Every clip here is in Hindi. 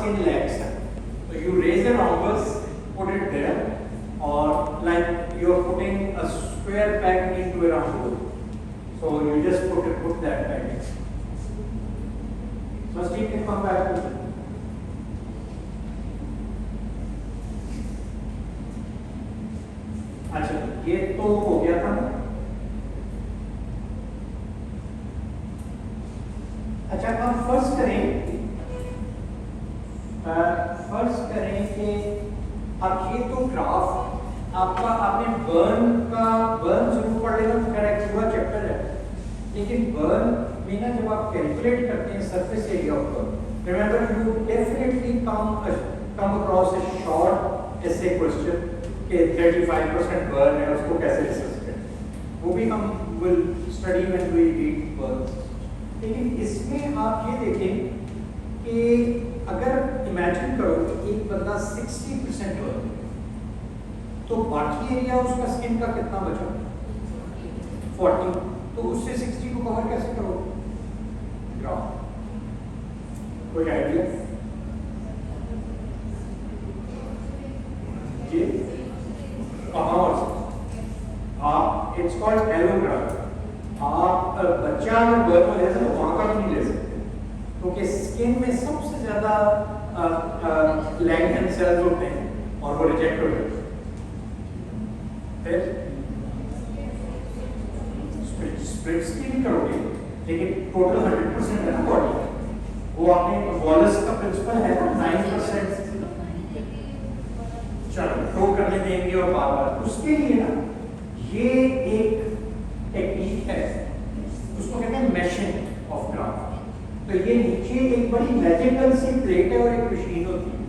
skin legs है, so you raise a rhombus, put it there, or like you are putting a square peg into a round hole, so you just put that peg in. So Steve can come back to it. अच्छा, ये तो हो गया था ना। अच्छा, अब फर्स्ट करें कि अब ये तो ग्राफ आपका, आपने बर्न जरूर पढ़ लेना, करेक्ट हुआ चैप्टर है, लेकिन बर्न में ना जब आप कैलकुलेट करते हैं surface area of burn, remember you definitely come across A short ऐसे क्वेश्चन के 35% बर्न है, उसको कैसे डिस्कस करें, वो भी हम will study when we read burn. लेकिन इसमें आप ये देखें कि अगर इमेजिन करो कि एक बंदा 60% बर्न, तो बाकी एरिया उसका स्किन का कितना बचा? 40, तो उससे 60 को कवर कैसे करो? ग्राफ, कोई आइडिया? जी कहाँ और आप, इट्स कॉल्ड एलोग्राफ। आप बच्चा अगर बर्न हो जाए तो वहां का भी नहीं ले सकते, क्योंकि स्किन में सबसे ज्यादा लैंगटन सेल्स होते हैं और वो रिजेक्ट हो जाते हैं। स्प्लिट स्किन करोगे, लेकिन टोटल 100% है ना बॉडी, वो आपने वॉलेस का प्रिंसिपल है ना 9%, चलो तो करने देंगे और बार बार उसके लिए ना ये एक टेक्निक है, उसको कहते हैं मैशिंग ऑफ ग्राफ। तो ये नीचे एक बड़ी मैजिकल सी प्लेट है और एक मशीन होती है,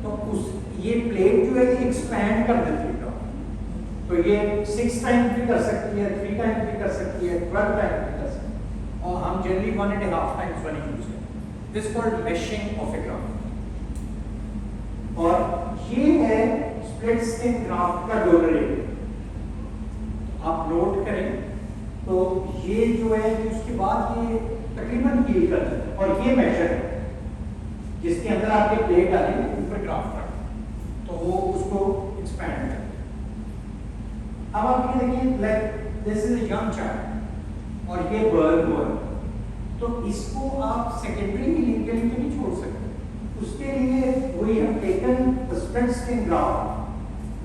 तो उस ये प्लेट जो है ये एक्सपैंड कर देती है ग्राफ, तो ये 6 टाइम्स भी कर सकती है, 3 टाइम्स भी कर सकती है, 12 टाइम्स भी कर सकती है, और हम जनरली 1.5 टाइम्स वन यूज करते हैं। This called mashing of a graph. और ये है स्प्लिट स्किन ग्राफ का डोनर एरिया। आप नोट करें तो ये जो है उसके बाद ये तकरीबन हील कर देता है, और ये मेजर है जिसके अंदर आपके प्लेट आ रही है ऊपर ग्राफ का, तो वो उसको एक्सपैंड कर। अब आप ये देखिए, like this is a young child और ये बर्न हुआ, तो इसको आप सेकेंडरी हीलिंग के लिए तो नहीं छोड़ सकते, उसके लिए we have taken the split skin graft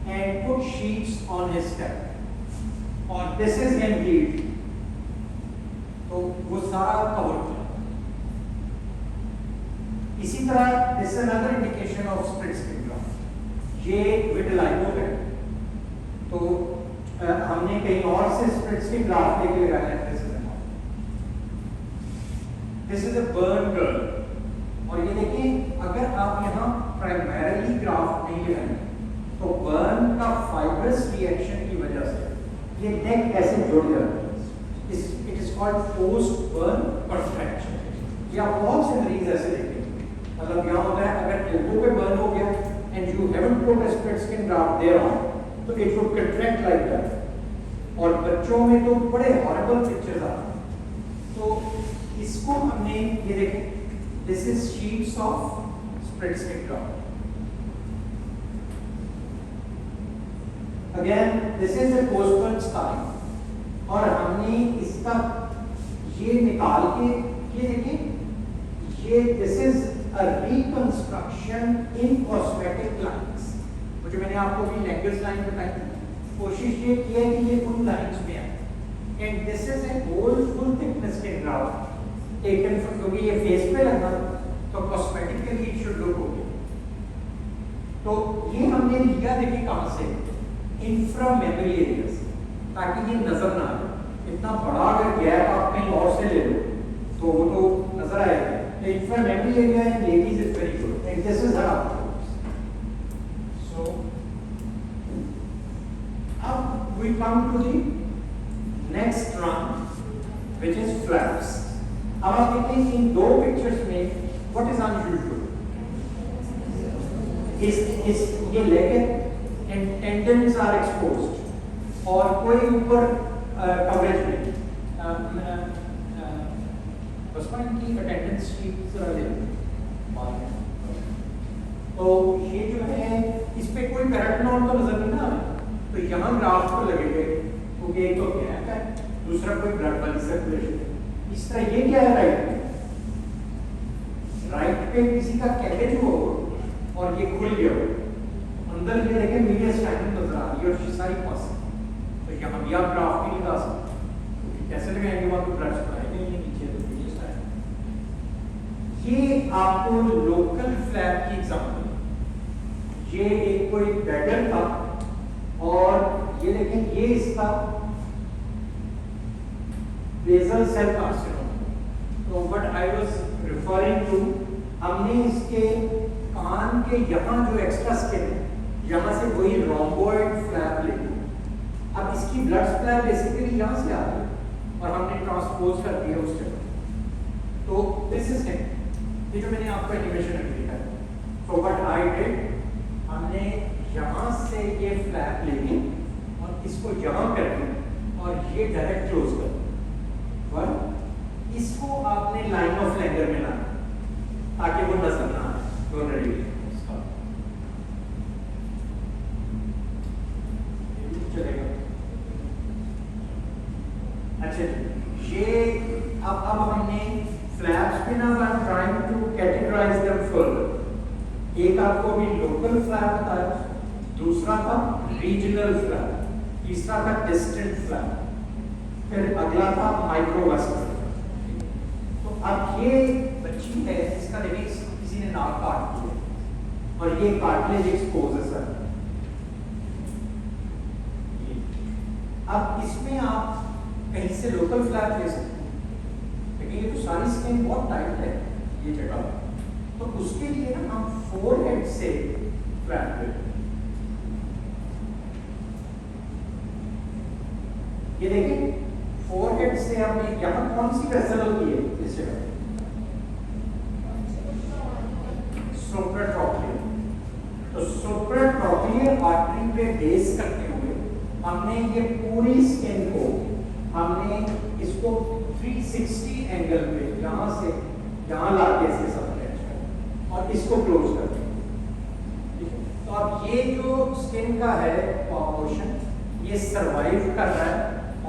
and put sheets on his scalp, और दिस इज हिम हील्ड, तो वो सारा कवर किया। इसी तरह this is another indication of split skin graft. ये विटिलाइगो है, तो हमने कहीं और से स्प्लिट स्किन ग्राफ लेके लगाया है। This is a burn girl, और ये देखिए अगर आप यहाँ प्राइमरीली ग्राफ नहीं लगाएंगे तो बर्न का फाइब्रस रिएक्शन की वजह से ये नेक ऐसे जुड़ जाता है। It is called post burn contraction. ये आप बहुत से मरीज ऐसे देखेंगे, मतलब यहाँ होता है अगर एल्बो पे बर्न हो गया and you haven't put a split skin graft there on, तो it would contract like that, और बच्चों में तो बड़े हॉरिबल पिक्चर्स आते हैं। तो इसको हमने ये देखें, this is sheets of split skin graft. Again, this is a post-burned scar, और हमने इसका ये निकाल के ये देखिए, ये this is a reconstruction in cosmetic lines। वो जो मैंने आपको भी Langer's line बताई थी, कोशिश ये की है कि ये उन लाइंस में है, and this is a whole full thickness skin graft taken from, क्योंकि ये फेस पे लगा तो cosmetically it should look okay। तो ये हमने लिया देखिए कहाँ से, इंफ्रामेमरी एरिया से, ताकि ये नजर ना आए। इतना बड़ा अगर गैप आप कहीं और से ले लो तो वो तो नजर आएगा। The inframemory area in ladies is very good, and this is her approach. So, अब we come to the next run, which is flaps. अब आप देखते हैं इन दो पिक्चर्स में what is unusual? इस ये लेग है and tendons are exposed, और कोई ऊपर कवरेज नहीं। बस इनकी अटेंडेंस शीट जरा ले तो ये जो है इस पे कोई पैराटोन तो नजर नहीं ना आए, तो यहाँ ग्राफ को लगेंगे क्योंकि एक तो गैप है, दूसरा कोई ब्लड वाली सर्कुलेशन है। इस तरह ये क्या है राइट में, राइट पे किसी का कैबेज हो और ये खुल गया हो, अंदर ये देखें मीडिया स्टैंडिंग नजर आ रही है और शीशाई पास, तो यहाँ भी आप ग्राफ नहीं लगा सकते क्योंकि कैसे लगाएंगे वहाँ पे ब्लड सप्लाई नहीं है नीचे, तो मीडिया स्टैंडिंग। ये आपको लोकल फ्लैप की एग्जांपल, ये एक कोई बैटर था और ये देखें ये इसका बेसल सेल कार्सिनोमा, तो what I was referring to, हमने इसके कान के यहाँ जो एक्स्ट्रा स्किन है यहाँ से वही रोम्बोइड फ्लैप लेंगे। अब इसकी ब्लड सप्लाई बेसिकली यहाँ से आ रही है और हमने ट्रांसपोज कर दिया उस जगह, तो दिस इज इट, ये जो मैंने आपको एनिमेशन अभी दिखाया। सो व्हाट आई डिड, हमने यहाँ से ये फ्लैप लेंगे और इसको यहाँ कर दिया और ये डायरेक्ट क्लोज कर दिया, और इसको आपने लाइन ऑफ लैंगर में लाना ताकि वो नजर ना आए दोनों रीडिंग। चलेगा, अच्छा ये अब हमने फ्लैप्स में ना I am trying to categorize them further. एक आपको भी लोकल फ्लैप बताया, दूसरा था रीजनल फ्लैप, तीसरा था डिस्टेंट फ्लैप, फिर अगला था माइक्रोवास्कुलर। तो अब ये बच्ची है इसका देखिए किसी ने नाक काट दिया और ये कार्टिलेज एक्सपोज है सर। अब इसमें आप कहीं से लोकल फ्लैप ले सकते हैं, लेकिन ये तो सारी स्किन बहुत टाइट है ये जगह, तो उसके लिए ना हम फोरहेड से फ्लैप लेते हैं। ये देखिए फोरहेड से हमने यहाँ कौन सी वेसल होती है इस जगह, सुप्राट्रोक्लियर, तो सुप्राट्रोक्लियर आर्टरी पे बेस करते हुए हमने ये पूरी स्किन को हमने इसको 360 एंगल पे यहाँ से यहाँ लाके इसके साथ और इसको क्लोज कर दिया। तो अब ये जो स्किन का है पोर्शन ये सरवाइव कर रहा है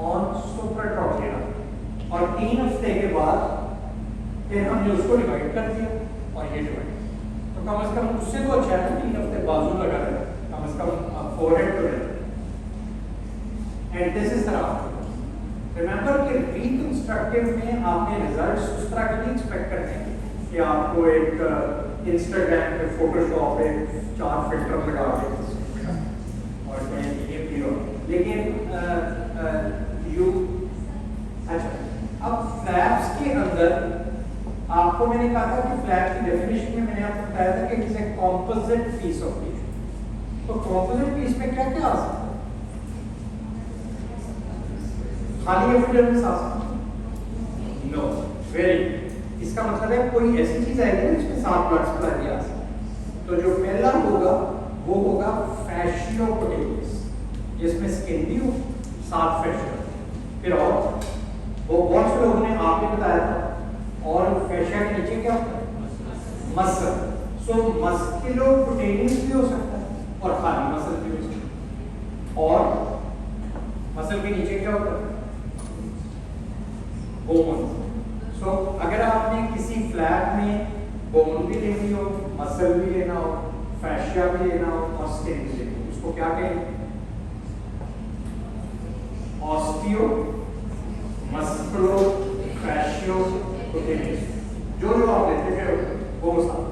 ऑन सुप्राट्रोक्लियर, और 3 हफ्ते के बाद फिर हमने उसको डिवाइड कर दिया और ये डिवाइड, तो कम से कम उससे तो अच्छा है 3 हफ्ते बाजू लगा रहे, कम से कम फोरहेड तो रहे। And this is the after. Remember कि रिकंस्ट्रक्टिव में आपने रिजल्ट्स उस तरह के नहीं एक्सपेक्ट करते हैं कि आपको एक इंस्टाग्राम पे फोटोशॉप पे 4 फिल्टर लगा के और ये हीरो, लेकिन यू अच्छा अब फ्लैप्स के अंदर आपको मैंने कहा था कि फ्लैप की डेफिनेशन में मैंने आपको बताया था कि it is a composite piece of tissue. तो कॉम्पोजिट पीस में क्या क्या आ सकता है, खाली एपिडर्मिस आ सकता है, नो वेरी, इसका मतलब है कोई ऐसी चीज आएगी जिसमें 7 ब्लड सप्लाई आ सकती, तो जो पहला होगा वो होगा फैशियोपोटेलिस जिसमें स्किन भी हो, 7 फैशिया, फिर और वो बहुत से लोगों ने आपने बताया था, और फैशिया के नीचे क्या होता है मसल, सो मस्कुलोपोटेलिस भी हो सकता है और खाली मसल भी हो सकता है, और मसल के नीचे क्या होता है बोन। सो अगर आपने किसी फ्लैप में बोन भी लेनी हो, मसल भी लेना हो, फैशिया भी लेना हो और स्किन भी लेनी हो, उसको क्या कहेंगे, ऑस्टियो मस्कुलो फैशियोपोटेलिस, जो आप लेते हैं वो मसल।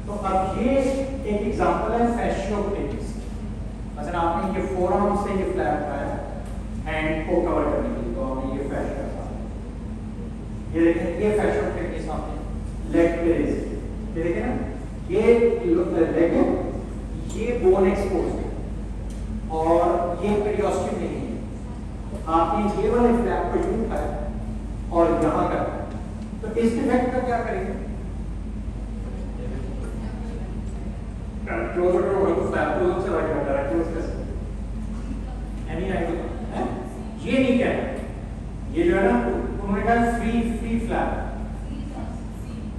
तो अब ये एक एग्जांपल है फैशियोपोटेलिस, मतलब आपने ये फोरआर्म से ये फ्लैप पाया हैंड को कवर करने के लिए, तो आपने ये फैशिया, ये देखें ये फैशियोपोटेलिस आपने लेग पे रेज, ये देखें ना ये लेग है, ये बोन एक्सपोज है और ये पेरियोस्टियम नहीं है, आपने ये वाले फ्लैप को यूज किया और यहाँ कर, तो इस डिफेक्ट का क्या करेंगे, क्लोजर टू फ्लैप को से लगा डायरेक्ट क्लोज कर सकते, एनी आइडिया है, ये नहीं क्या है, ये जो है ना उन्होंने कहा फ्री फ्लैप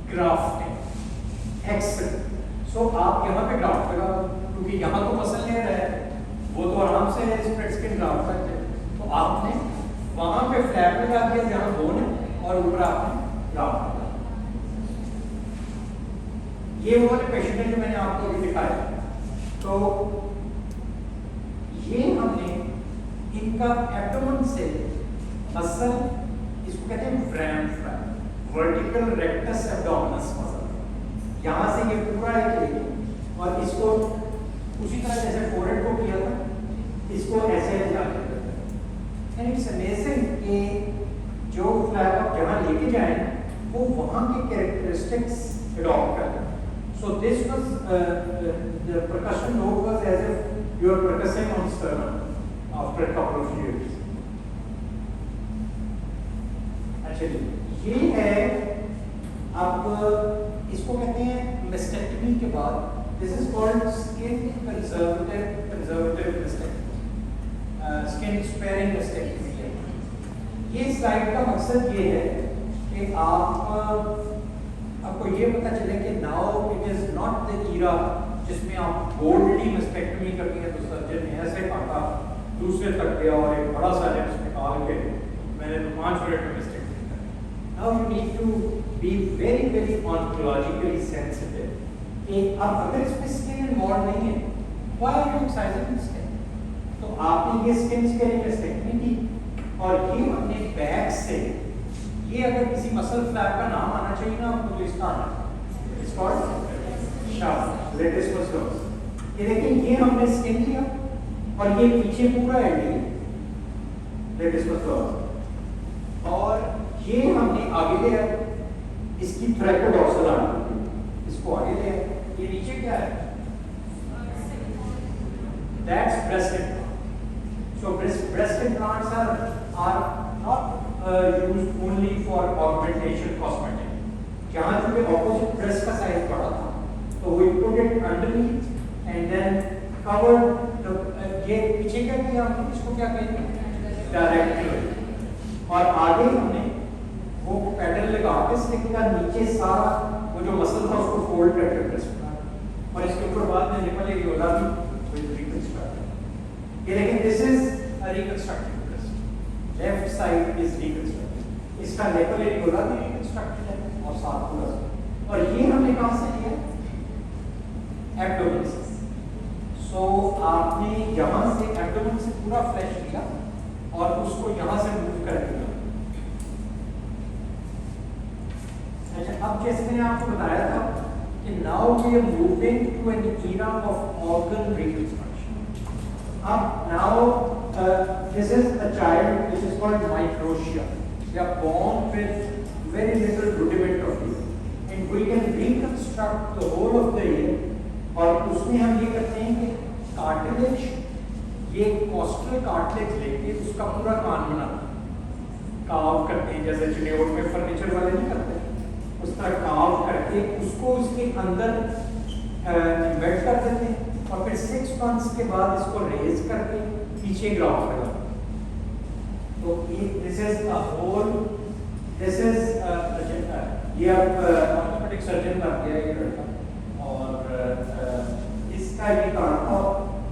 ग्राफ्टिंग, एक्सेलेंट। सो आप यहाँ पे ग्राफ्ट लगा, क्योंकि यहाँ तो मसल लेयर है, वो तो आराम से स्प्रेड स्किन ग्राफ्ट करते हैं, तो आपने वहां पे फ्लैप लगा दिया जहाँ बोन है और ऊपर आपने ग्राफ्ट लगा। ये वो वाले पेशेंट है जो मैंने आपको अभी दिखाया। तो ये हमने इनका एब्डोमेन से मसल, इसको कहते हैं व्रैम, वर्टिकल रेक्टस एब्डोमिनस मसल, यहाँ से ये पूरा एक लेके और इसको उसी तरह जैसे फोरहेड को किया था, इसको ऐसे जाके करते हैं। एंड इट्स अमेजिंग कि जो फ्लैप आप जहाँ लेके जाए वो वहाँ के कैरेक्टरिस्टिक्स अडॉप्ट करते हैं। So this was the percussion note was as if you are percussing on sternum after a couple of years. अच्छा जी, ये है अब इसको कहते हैं मेस्टेक्टमी के बाद, this is called skin preservative mastectomy, skin sparing mastectomy। ये स्लाइड का मकसद ये है कि आपको ये पता चले कि now it is not the era जिसमें आप बोल्डली मस्टेक्टमी करती है, तो सर्जन ने ऐसे काटा दूसरे तक गया और एक बड़ा सा लेंस निकाल के मैंने तो 5 मिनट में मस्टेक्टमी कर। Now you need to be very very oncologically sensitive कि अब अगर इसमें स्किन इन्वॉल्व नहीं है, why are you exercising skin? तो आपने ये स्किन स्पेयरिंग मस्टेक्टमी की और ये अपने बैक से, ये अगर किसी मसल फ्लैप का नाम आना चाहिए ना आपको, तो इसका आना it's called shaft lattice muscle. ये देखिए, ये हमने स्किन लिया और ये पीछे पूरा एंडी लेटिस मसल, और ये हमने आगे लिया इसकी थ्रैकोडॉर्सल आर्टरी, इसको आगे लिया। ये नीचे क्या है? That's breast implant. So breast implants are not used only for augmentation cosmetic। जहाँ चूंकि opposite breast का size बड़ा था, तो we put it underneath and then covered the ये पीछे क्या किया हमने, इसको क्या कहेंगे? डायरेक्टली। और आगे हमने वो पैडल लगा के स्टिक का नीचे सारा वो जो मसल था उसको फोल्ड करके ब्रेस्ट बना, और इसके ऊपर बाद में निपल एरियोला भी रिकंस्ट्रक्ट। ये लेकिन this is a reconstructed left side is reconstructed, इसका लेपल एरियोला भी रिकंस्ट्रक्टेड है और साथ पूरा। और ये हमने कहां से लिया? एब्डोमेन से। सो आपने यहां से एब्डोमेन से पूरा फ्लैश लिया और उसको यहां से मूव कर दिया। अच्छा, अब जैसे मैंने आपको बताया था कि now we are moving to an era of organ reconstruction. अब now this is a child which is called microtia. They are born with very little rudiment of ear, and we can reconstruct the whole of the ear। और उसमें हम ये करते हैं कि कार्टिलेज, ये कॉस्टल कार्टिलेज लेके उसका पूरा कान बनाते हैं, कार्व करते हैं, जैसे चिड़ियों में फर्नीचर वाले नहीं करते, उस तरह कार्व करके उसको उसके अंदर एम्बेड कर देते हैं, और फिर 6 months के बाद इसको रेज करके पीछे ग्राफ्ट लगा। तो this is a hole, this is ये अब ऑर्थोपेडिक सर्जन का किया ये लड़का, और इसका ये काम था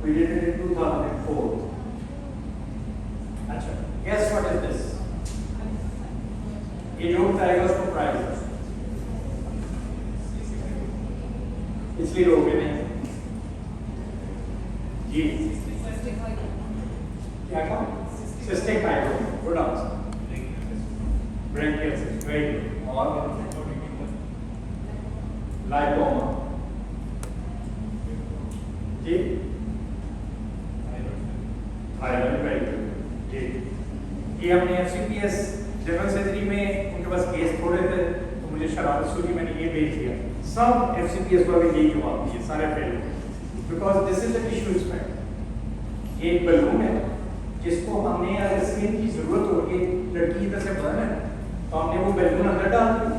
we did it in 2004। अच्छा, guess what is this? ये जो बताएगा उसको प्राइस इसलिए लोगे नहीं जी। क्या कहा? Cystic fibroma, good answer. Branchial cyst, very good. और लाइपोमा जी, थायराइड, वेरी गुड जी। ये हमने एफसीपीएस जनरल सर्जरी में उनके पास केस थोड़े थे, तो मुझे शरारत सूझी, मैंने ये भेज दिया। सब एफसीपीएस को भी यही जवाब दिए, सारे fail, because this is the tissue expect. ये एक बलून है जिसको हमने अगर स्किन की जरूरत होगी, लड़की की तरह से बर्न है, तो हमने वो बैलून अंदर डाल दिया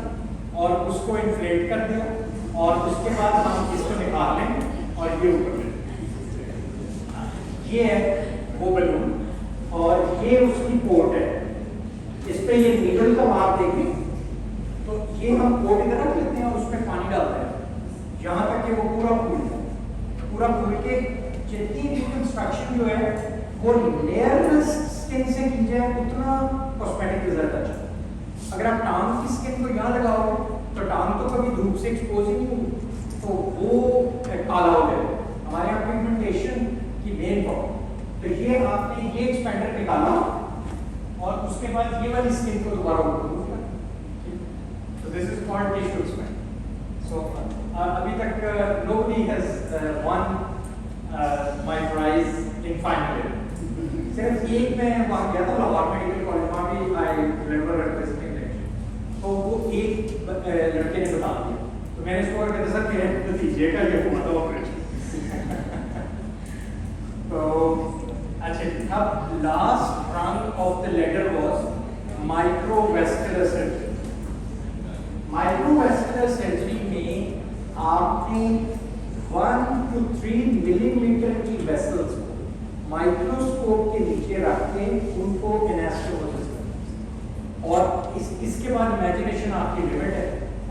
और उसको इन्फ्लेट कर दिया, और उसके बाद हम इसको निकाल लें और ये ऊपर ले, ये है वो बैलून, और ये उसकी पोर्ट है। इस पे ये नीडल का माप देखें तो ये हम पोर्ट इधर रख लेते हैं और उसमें पानी डालते हैं, यहाँ तक के वो पूरा फूल के जितनी रिकंस्ट्रक्शन जो है वो लेयरलेस स्किन से की जाए उतना कॉस्मेटिक रिजल्ट अच्छा। अगर आप टांग की स्किन को यहाँ लगाओ तो टांग तो कभी धूप से एक्सपोज ही नहीं होगी, तो वो काला हो जाएगा। हमारे यहाँ पिगमेंटेशन की मेन प्रॉब्लम। तो ये आपने ये एक्सपेंडर निकाला और उसके बाद ये वाली स्किन को दोबारा ऊपर किया। So this is called tissue expander. So अभी तक nobody has won my prize in final year. सिर्फ एक मैं वहाँ गया था लाहौर मेडिकल कॉलेज, वहाँ भी आई रिमेंबर रिप्रेजेंटिंग लेक्चर, तो वो एक लड़के ने बता दिया, तो मैंने इसको कहते सर मेरे नतीजे का ये मतलब ऑपरेशन। तो अच्छा, अब लास्ट रंग of the ladder was microvascular surgery. Microvascular surgery में आपने 1 to 3 मिलीमीटर की वेसल्स माइक्रोस्कोप के नीचे रख के उनको एनास्टोमोसिस करना। और इसके बाद इमेजिनेशन आपकी लिमिट है।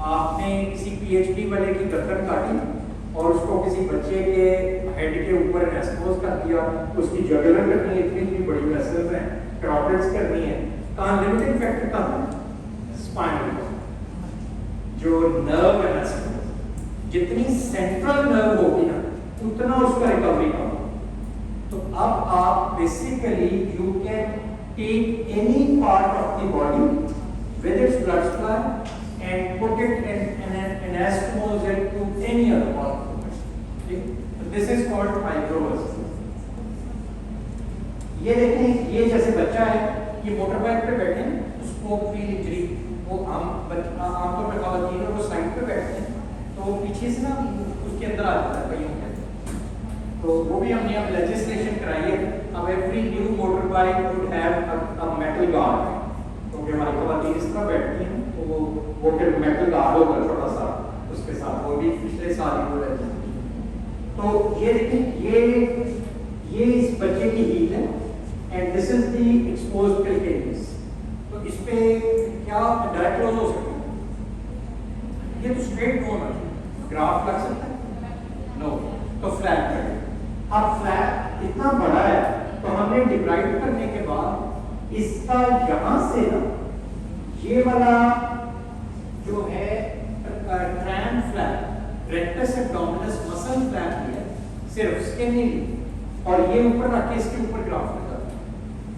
आपने किसी पीएचडी वाले की गर्दन काटी और उसको किसी बच्चे के हेड के ऊपर एनास्टोमोस कर दिया, उसकी जगुलर करनी है, इतनी बड़ी वेसल्स हैं, कैरोटिड्स करनी है। कहाँ लिमिटिंग फैक्टर कहाँ है? स्पाइनल जो नर्व एनास्टोमोस, जितनी सेंट्रल नर्व होगी ना उतना उसका रिकवरी कम। तो अब आप basically you can take any part of the body with its blood supply and put it in an anastomosis to any other part of the body. तो दिस इज कॉल्ड माइक्रोवेस्कुलर। ये देखें, ये जैसे बच्चा है, ये मोटर बाइक पे बैठे हैं, उसको फील इंजरी, वो आमतौर पर खातिर वो साइड पे बैठते हैं तो पीछे से ना उसके अंदर आ जाता है पहियों के। तो वो भी हमने अब लेजिस्लेशन कराई है। अब every new motor bike would have a metal guard, तो हमारी खातिर इस तरह बैठती हैं तो वो फिर मेटल गार्ड होगा छोटा सा उसके साथ, वो भी पिछले साल ही हो रहे। तो ये देखिए, ये इस बच्चे की हील है and this is the exposed calcaneus. तो इस पे क्या डायरेक्ट क्लोज हो सकता है? ये तो स्ट्रेट बोन है, ग्राफ लग सकता है? नो, तो फ्लैट है। अब फ्लैट इतना बड़ा है तो हमने डिवाइड करने के बाद इसका यहां से ना ये वाला जो है train flat, rectus abdominis muscle flat है, सिर्फ स्किन ही और ये ऊपर रख के इसके ऊपर ग्राफ्ट लगा।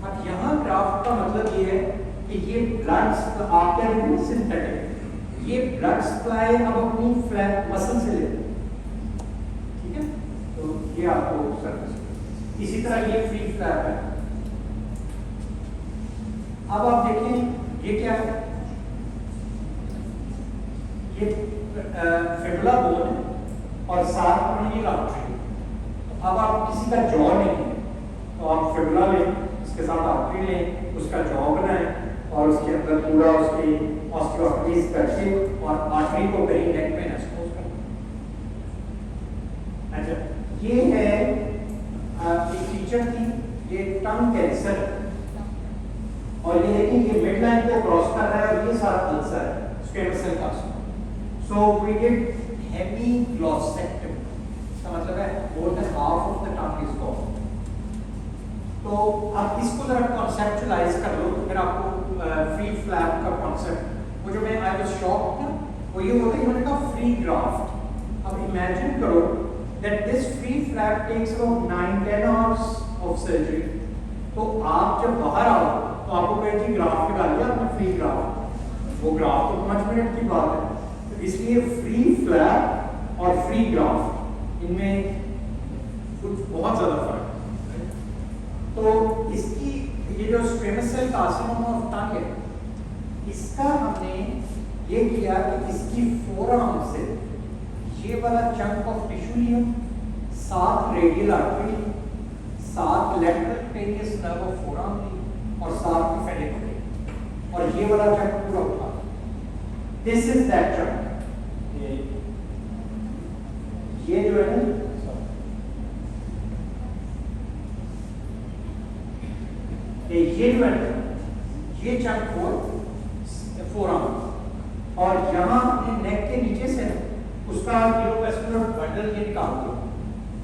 अब यहाँ ग्राफ्ट का मतलब ये है कि ये ब्लड आप क्या लेते हैं सिंथेटिक, ये ब्लड सप्लाई अब अपनी फ्लैट मसल से लेते हैं, ठीक है? तो ये आपको सर्विस। इसी तरह ये फ्री फ्लैप है। अब आप देखें ये क्या है, ये फिबुला बोन है और साथ में ये आर्टरी। तो अब आप किसी का जॉ नहीं है तो आप फिबुला लें, उसके साथ आर्टरी लें, उसका जॉ बनाएं और उसके अंदर पूरा उसकी ऑस्टियोआर्थराइटिस करके और आर्टरी को कहीं नेक में एक्सपोज कर। अच्छा, ये है एक फीचर थी, ये टंग कैंसर और ये देखिए ये मिड लाइन को क्रॉस कर रहा है और ये सारा अल्सर है, squamous cell carcinoma. So we did hemiglossectomy, इसका मतलब है more than half of the tongue is gone. तो आप इसको जरा कॉन्सेप्चुअलाइज कर लो तो फिर आपको फ्री फ्लैप का कॉन्सेप्ट, वो जो मैं आई वाज शॉक्ड था वो ये होता है, मैंने कहा फ्री ग्राफ्ट। अब इमेजिन करो that this free flap takes about 9-10 hours of surgery. तो आप जब बाहर आओ तो आपको कहे जी ग्राफ्ट लगा लिया आपने फ्री ग्राफ्ट, वो ग्राफ्ट तो 5 मिनट की बात है। तो इसलिए फ्री फ्लैप और फ्री ग्राफ्ट इनमें कुछ बहुत ज्यादा फर्क है। तो इसकी ये जो squamous cell carcinoma of tongue है, इसका हमने ये किया कि इसकी फोरआर्म से ये वाला चंक ऑफ टिश्यू लिया, 7 radial artery, 7 lateral penius nerve of forearm ली और 7 फेनिक ली और ये वाला चंक पूरा उठा। This is that chunk. ये जो है ना ये जो है ये चंक फोरआर्म और यहां अपने नेक के नीचे से उसका न्यूरोवेस्कुलर बंडल ये निकाल दो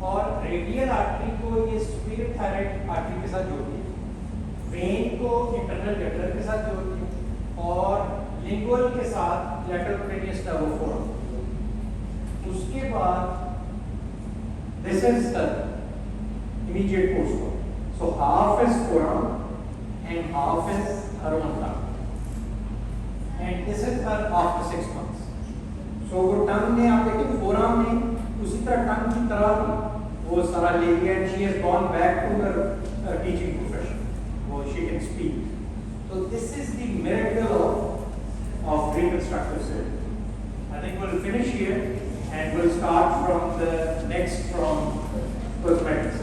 और रेडियल आर्टरी को ये सुपीरियर थायराइड आर्टरी के साथ जोड़ दिया, वेन को इंटरनल गटर के साथ जोड़ दिया और लिंगुअल के साथ लैटरल क्रेनियस नर्व फोर्म। उसके बाद this is the immediate post-op. So half is forearm and half is her own tongue. And this is her after 6 months. So वो tongue ने आप देखिए forearm ने उसी तरह tongue की तरह वो सारा ले लिया and she has gone back to her teaching profession. वो she can speak. So this is the miracle of reconstructive surgery. I think we'll finish here and we'll start from the next from cosmetics.